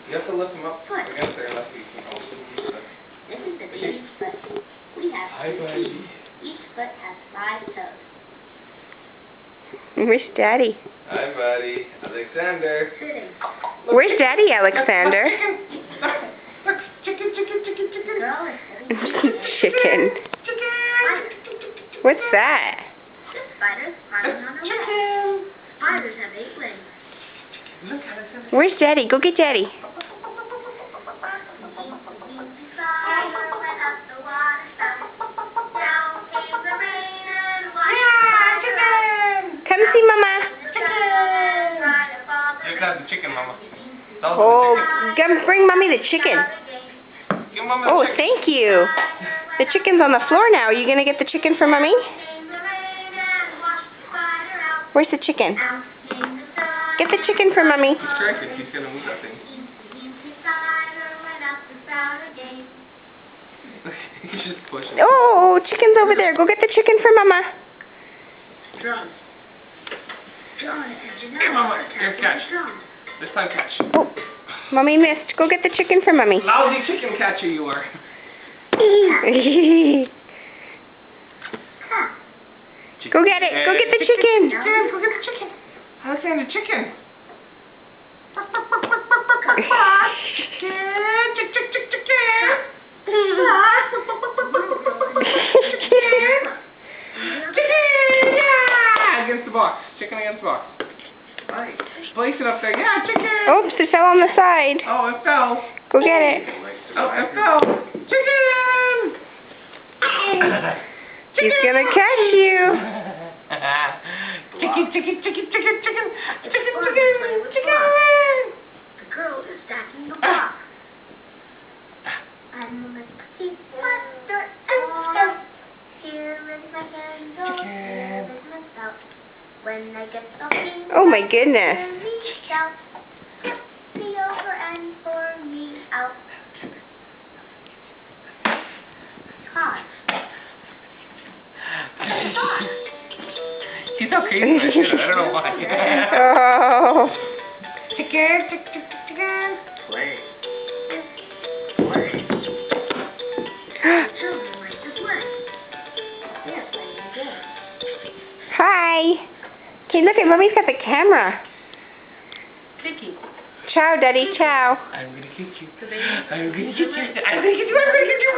You have to lift them up Foot. against there unless you can hold them. This is the baby's foot. We have Hi, two buddy. feet. Each foot has 5 toes. Where's Daddy? Hi, buddy. Alexander. Sitting. Where's Daddy, Alexander? Look, chicken, chicken, chicken, chicken. Girl is sitting. Chicken. What's that? Spiders climbing on a web. Spiders have 8 wings. Look, Alexander. Where's Daddy? Go get Daddy. Come see Mama. Here comes the chicken, Mama. Oh, come bring Mommy the chicken. Give Mama Oh, the chicken. thank you. The chicken's on the floor now. Are you going to get the chicken for Mommy? Where's the chicken? Get the chicken for Mommy. Strike it. He's going to move that thing. He's just pushing. Oh, chicken's over there. Go get the chicken for Mama. Drums. Here, Mama. Here, catch. This time, catch. Oh, Mommy missed. Go get the chicken for Mommy. Lousy chicken catcher you are. Go get it. Go get the chicken. Chicken, go get the chicken. Alexander, chicken. Against the box. Chicken against the box. Alright. Place it up there. Yeah, chicken. Oops, it fell on the side. Oh, it fell. Go get it. Oh, it fell. Chicken! He's gonna catch you. Chicken, chicken, chicken, chicken, chicken, chicken, chicken, chicken. The girl is stacking the block. I'm a petite wonder and stuff. Here is my candle. Here is my spout. When I get something, Oh my goodness. reach out. Me over and pour me out. Hot. She's so crazy. I don't know why. Oh. Chicken, chicken, chicken, chicken. Play. Play. Children like to play. They're playing good. Hi. Okay, look at Mommy's got the camera. Vicky. Ciao, Daddy. Ciao. I'm gonna get you. I'm gonna get you. I'm gonna get you. I'm gonna get you.